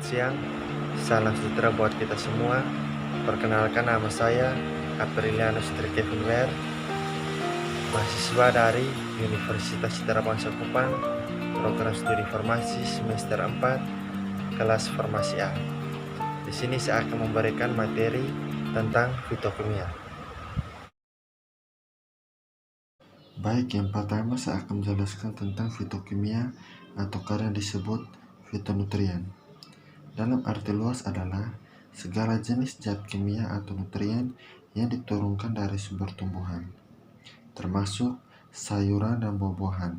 siang, salam sejahtera buat kita semua. Perkenalkan nama saya Aprilianus Trikevin Wer, mahasiswa dari Universitas Citarabangsa Kupang, program studi farmasi semester 4, kelas farmasi A. Di sini saya akan memberikan materi tentang fitokimia. Baik, yang pertama saya akan menjelaskan tentang fitokimia atau kadang disebut fitonutrien. Dalam arti luas adalah segala jenis zat kimia atau nutrien yang diturunkan dari sumber tumbuhan, termasuk sayuran dan buah-buahan.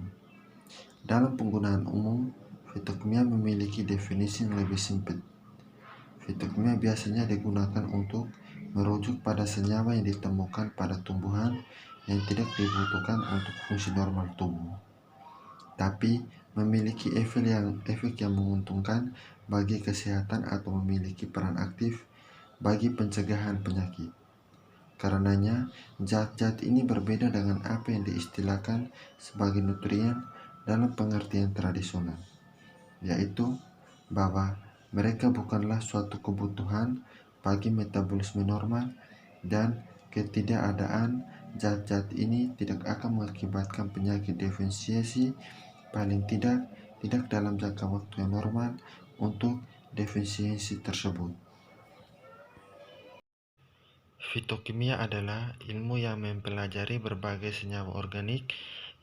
Dalam penggunaan umum, fitokimia memiliki definisi yang lebih sempit. Fitokimia biasanya digunakan untuk merujuk pada senyawa yang ditemukan pada tumbuhan yang tidak dibutuhkan untuk fungsi normal tubuh, tapi memiliki efek yang menguntungkan bagi kesehatan atau memiliki peran aktif bagi pencegahan penyakit. Karenanya, zat-zat ini berbeda dengan apa yang diistilahkan sebagai nutrien dalam pengertian tradisional, yaitu bahwa mereka bukanlah suatu kebutuhan bagi metabolisme normal dan ketidakadaan zat-zat ini tidak akan mengakibatkan penyakit defisiensi, paling tidak dalam jangka waktu yang normal untuk defisiensi tersebut. Fitokimia adalah ilmu yang mempelajari berbagai senyawa organik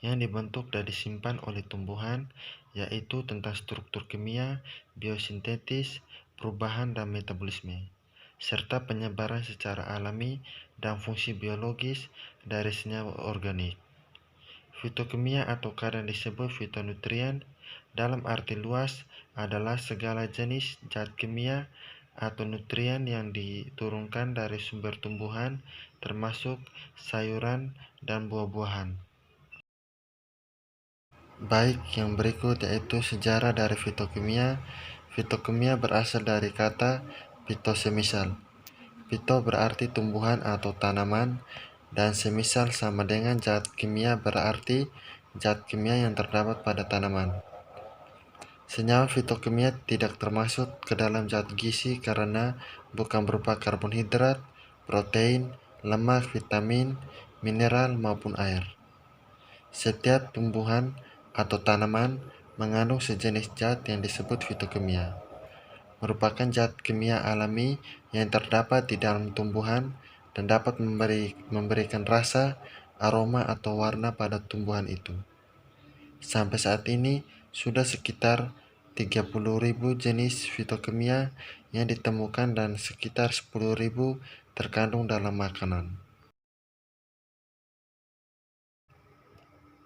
yang dibentuk dan disimpan oleh tumbuhan, yaitu tentang struktur kimia, biosintetis, perubahan dan metabolisme, serta penyebaran secara alami dan fungsi biologis dari senyawa organik. Fitokimia atau kadang disebut fitonutrien dalam arti luas adalah segala jenis zat kimia atau nutrien yang diturunkan dari sumber tumbuhan, termasuk sayuran dan buah-buahan. Baik, yang berikut yaitu sejarah dari fitokimia. Fitokimia berasal dari kata fitosemisal. Fito berarti tumbuhan atau tanaman, dan semisal sama dengan zat kimia berarti zat kimia yang terdapat pada tanaman. Senyawa fitokimia tidak termasuk ke dalam zat gizi karena bukan berupa karbohidrat, protein, lemak, vitamin, mineral, maupun air. Setiap tumbuhan atau tanaman mengandung sejenis zat yang disebut fitokimia, merupakan zat kimia alami yang terdapat di dalam tumbuhan dan dapat memberikan rasa, aroma, atau warna pada tumbuhan itu. Sampai saat ini, sudah sekitar 30.000 jenis fitokimia yang ditemukan dan sekitar 10.000 terkandung dalam makanan.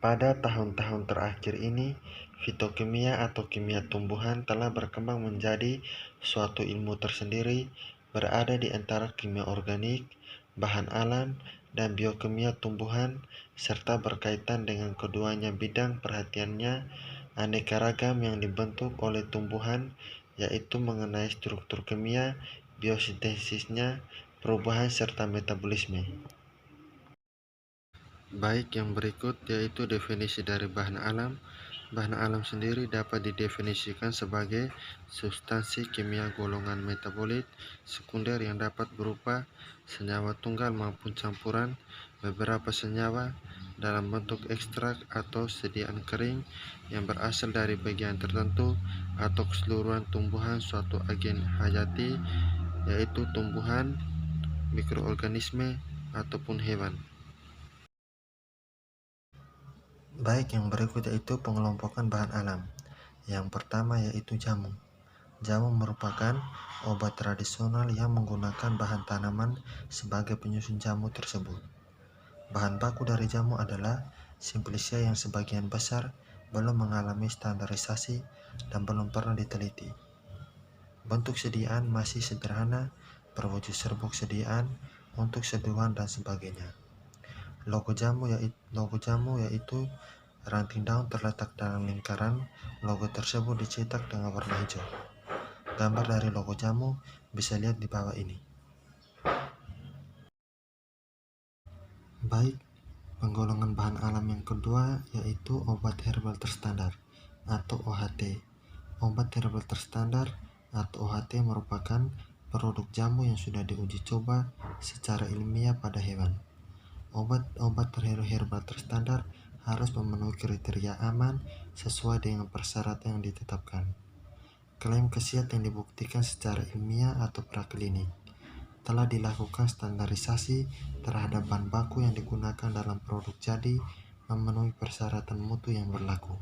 Pada tahun-tahun terakhir ini, fitokimia atau kimia tumbuhan telah berkembang menjadi suatu ilmu tersendiri, berada di antara kimia organik, bahan alam, dan biokimia tumbuhan, serta berkaitan dengan keduanya bidang perhatiannya aneka ragam yang dibentuk oleh tumbuhan, yaitu mengenai struktur kimia, biosintesisnya, perubahan, serta metabolisme. Baik, yang berikut yaitu definisi dari bahan alam. Bahan alam sendiri dapat didefinisikan sebagai substansi kimia golongan metabolit sekunder yang dapat berupa senyawa tunggal maupun campuran beberapa senyawa dalam bentuk ekstrak atau sediaan kering yang berasal dari bagian tertentu atau keseluruhan tumbuhan suatu agen hayati, yaitu tumbuhan, mikroorganisme, ataupun hewan. Baik, yang berikut yaitu pengelompokan bahan alam. Yang pertama yaitu jamu. Jamu merupakan obat tradisional yang menggunakan bahan tanaman sebagai penyusun jamu tersebut. Bahan baku dari jamu adalah simplicia yang sebagian besar belum mengalami standarisasi dan belum pernah diteliti. Bentuk sediaan masih sederhana, berwujud serbuk sediaan untuk seduhan dan sebagainya. Logo jamu yaitu ranting daun terletak dalam lingkaran. Logo tersebut dicetak dengan warna hijau. Gambar dari logo jamu bisa lihat di bawah ini. Baik, penggolongan bahan alam yang kedua yaitu obat herbal terstandar atau OHT. Obat herbal terstandar atau OHT merupakan produk jamu yang sudah diuji coba secara ilmiah pada hewan. Obat-obat herbal terstandar harus memenuhi kriteria aman sesuai dengan persyaratan yang ditetapkan. Klaim khasiat yang dibuktikan secara ilmiah atau praklinik. Telah dilakukan standarisasi terhadap bahan baku yang digunakan dalam produk jadi memenuhi persyaratan mutu yang berlaku.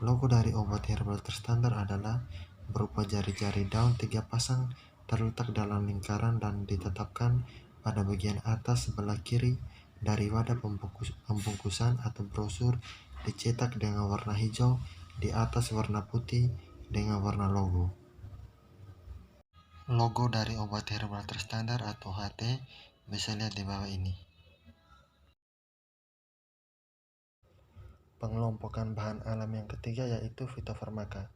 Logo dari obat herbal terstandar adalah berupa jari-jari daun 3 pasang terletak dalam lingkaran dan ditetapkan pada bagian atas sebelah kiri dari wadah pembungkusan atau brosur, dicetak dengan warna hijau di atas warna putih dengan warna logo. Logo dari obat herbal terstandar atau HT bisa lihat di bawah ini. Pengelompokan bahan alam yang ketiga yaitu fitofarmaka.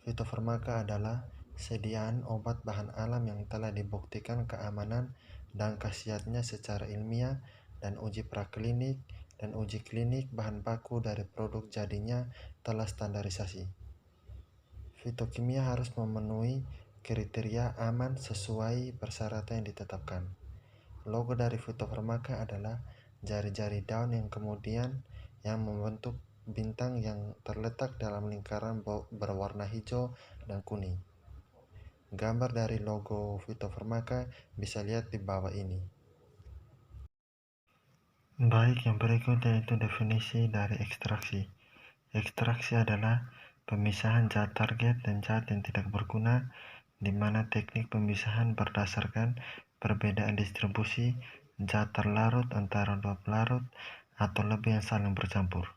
Fitofarmaka adalah sediaan obat bahan alam yang telah dibuktikan keamanan dan khasiatnya secara ilmiah dan uji praklinik dan uji klinik bahan baku dari produk jadinya telah standarisasi. Fitokimia harus memenuhi kriteria aman sesuai persyaratan yang ditetapkan. Logo dari fitofarmaka adalah jari-jari daun yang kemudian yang membentuk bintang yang terletak dalam lingkaran berwarna hijau dan kuning. Gambar dari logo fitofarmaka bisa lihat di bawah ini. Baik, yang berikutnya itu definisi dari ekstraksi. Ekstraksi adalah pemisahan zat target dan zat yang tidak berguna, di mana teknik pemisahan berdasarkan perbedaan distribusi zat terlarut antara dua pelarut atau lebih yang saling bercampur.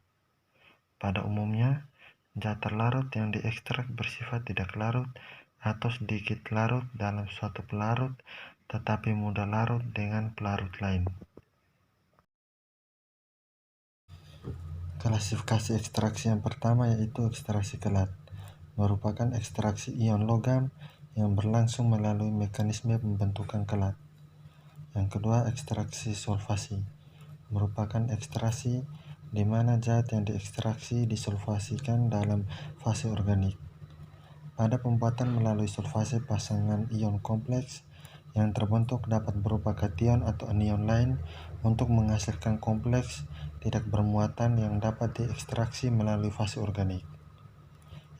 Pada umumnya, zat terlarut yang diekstrak bersifat tidak larut atau sedikit larut dalam suatu pelarut, tetapi mudah larut dengan pelarut lain. Klasifikasi ekstraksi yang pertama yaitu ekstraksi kelat, merupakan ekstraksi ion logam yang berlangsung melalui mekanisme pembentukan kelat. Yang kedua, ekstraksi solvasi, merupakan ekstraksi di mana zat yang diekstraksi disolvasikan dalam fase organik. Pada pembuatan melalui solvasi, pasangan ion kompleks yang terbentuk dapat berupa kation atau anion lain untuk menghasilkan kompleks tidak bermuatan yang dapat diekstraksi melalui fase organik.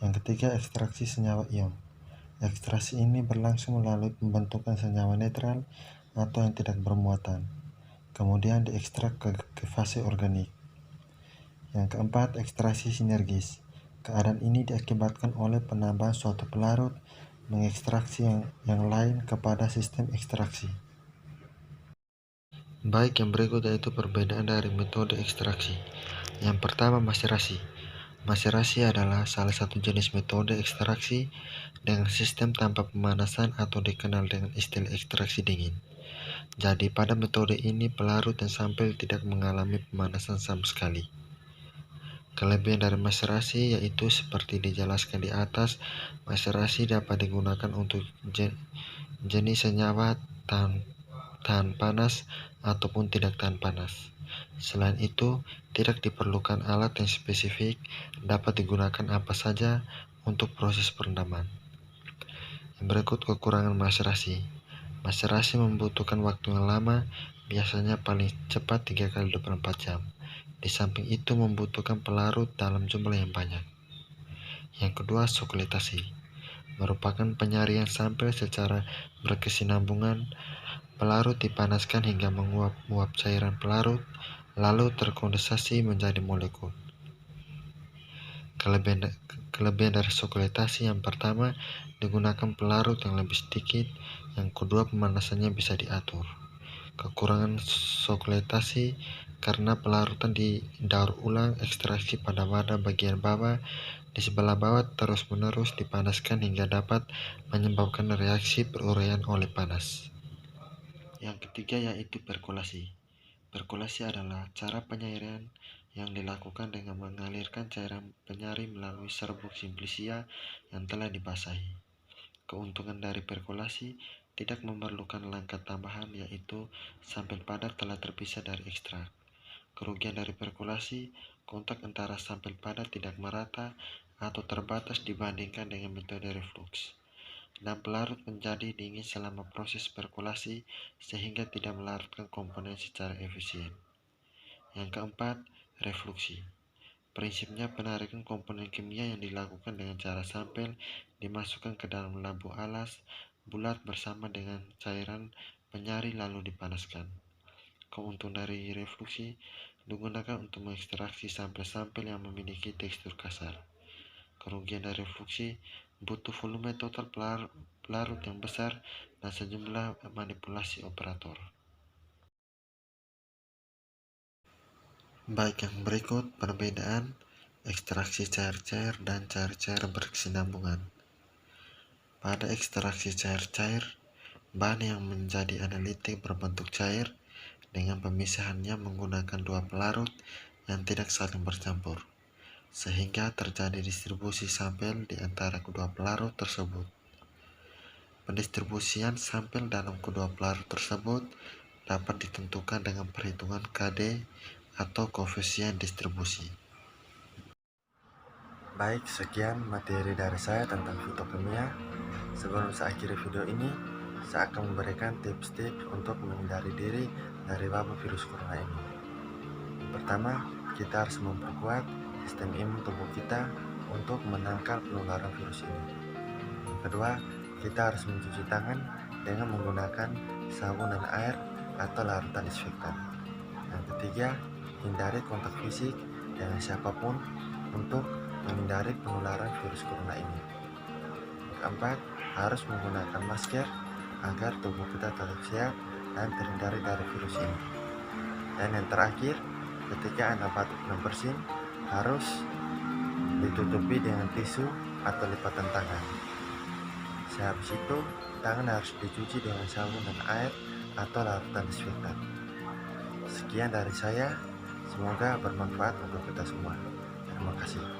Yang ketiga, ekstraksi senyawa ion. Ekstraksi ini berlangsung melalui pembentukan senyawa netral atau yang tidak bermuatan, kemudian diekstrak ke fase organik. Yang keempat, ekstraksi sinergis. Keadaan ini diakibatkan oleh penambahan suatu pelarut mengekstraksi yang lain kepada sistem ekstraksi. Baik, yang berikut yaitu perbedaan dari metode ekstraksi. Yang pertama, maserasi. Maserasi adalah salah satu jenis metode ekstraksi dengan sistem tanpa pemanasan atau dikenal dengan istilah ekstraksi dingin. Jadi pada metode ini pelarut dan sampel tidak mengalami pemanasan sama sekali. Kelebihan dari maserasi yaitu seperti dijelaskan di atas, maserasi dapat digunakan untuk jenis senyawa tahan panas ataupun tidak tahan panas. Selain itu, tidak diperlukan alat yang spesifik, dapat digunakan apa saja untuk proses perendaman. Berikut kekurangan maserasi. Maserasi membutuhkan waktu yang lama, biasanya paling cepat 3 kali 24 jam. Di samping itu membutuhkan pelarut dalam jumlah yang banyak. Yang kedua, sukletasi, merupakan penyaringan sampel secara berkesinambungan. Pelarut dipanaskan hingga menguap cairan pelarut, lalu terkondensasi menjadi molekul. Kelebihan dari sukletasi yang pertama, digunakan pelarut yang lebih sedikit. Yang kedua, pemanasannya bisa diatur. Kekurangan sukletasi karena pelarutan didaur ulang ekstraksi pada wadah bagian bawah di sebelah bawah terus-menerus dipanaskan hingga dapat menyebabkan reaksi peruraian oleh panas. Yang ketiga yaitu perkulasi. Perkulasi adalah cara penyairan yang dilakukan dengan mengalirkan cairan penyari melalui serbuk simplisia yang telah dibasahi. Keuntungan dari perkulasi tidak memerlukan langkah tambahan yaitu sampel padat telah terpisah dari ekstrak. Kerugian dari perkulasi, kontak antara sampel padat tidak merata atau terbatas dibandingkan dengan metode reflux. dan pelarut menjadi dingin selama proses perkulasi sehingga tidak melarutkan komponen secara efisien. Yang keempat, refluksi. Prinsipnya penarikan komponen kimia yang dilakukan dengan cara sampel dimasukkan ke dalam lampu alas bulat bersama dengan cairan penyari lalu dipanaskan. Keuntungan dari refluksi digunakan untuk mengekstraksi sampel-sampel yang memiliki tekstur kasar. Kerugian dari refluksi butuh volume total pelarut yang besar dan sejumlah manipulasi operator. Baik, yang berikut perbedaan ekstraksi cair-cair dan cair-cair berkesinambungan. Pada ekstraksi cair-cair, bahan yang menjadi analitik berbentuk cair dengan pemisahannya menggunakan dua pelarut yang tidak saling bercampur, sehingga terjadi distribusi sampel di antara kedua pelarut tersebut. Pendistribusian sampel dalam kedua pelarut tersebut dapat ditentukan dengan perhitungan KD atau koefisien distribusi. Baik, sekian materi dari saya tentang fitokimia. Sebelum saya akhiri video ini, saya akan memberikan tips-tips untuk menghindari diri dari wabah virus corona ini. Pertama, kita harus memperkuat sistem imun tubuh kita untuk menangkal penularan virus ini. Yang kedua, kita harus mencuci tangan dengan menggunakan sabun dan air atau larutan disinfektan. Yang ketiga, hindari kontak fisik dengan siapapun untuk menghindari penularan virus corona ini. Yang keempat, harus menggunakan masker agar tubuh kita tetap sehat dan terhindari dari virus ini. Dan yang terakhir, ketika Anda batuk dan bersin, harus ditutupi dengan tisu atau lipatan tangan. Sehabis itu, tangan harus dicuci dengan sabun dan air atau larutan disinfektan. Sekian dari saya, semoga bermanfaat untuk kita semua. Terima kasih.